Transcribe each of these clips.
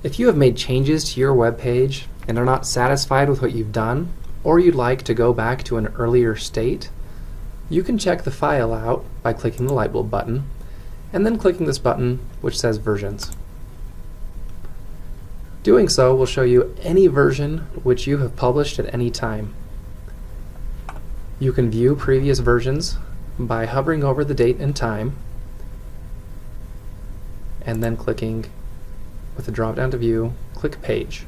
If you have made changes to your web page and are not satisfied with what you've done, or you'd like to go back to an earlier state, you can check the file out by clicking the light bulb button and then clicking this button which says versions. Doing so will show you any version which you have published at any time. You can view previous versions by hovering over the date and time and then clicking with the drop down to view, click page.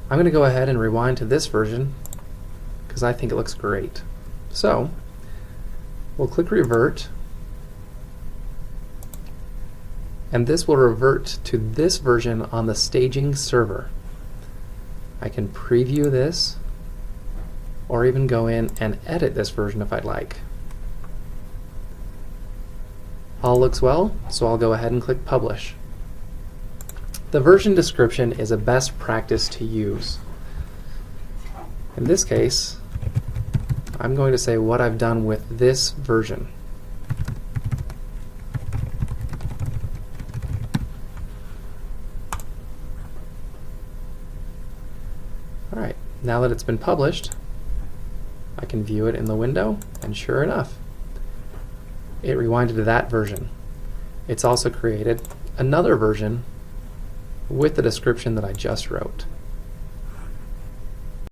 I'm going to go ahead and rewind to this version because I think it looks great. So we'll click revert, and this will revert to this version on the staging server. I can preview this or even go in and edit this version if I'd like. All looks well, so I'll go ahead and click publish. The version description is a best practice to use. In this case, I'm going to say what I've done with this version. Alright, now that it's been published, I can view it in the window, and sure enough, it rewinded to that version. It's also created another version with the description that I just wrote.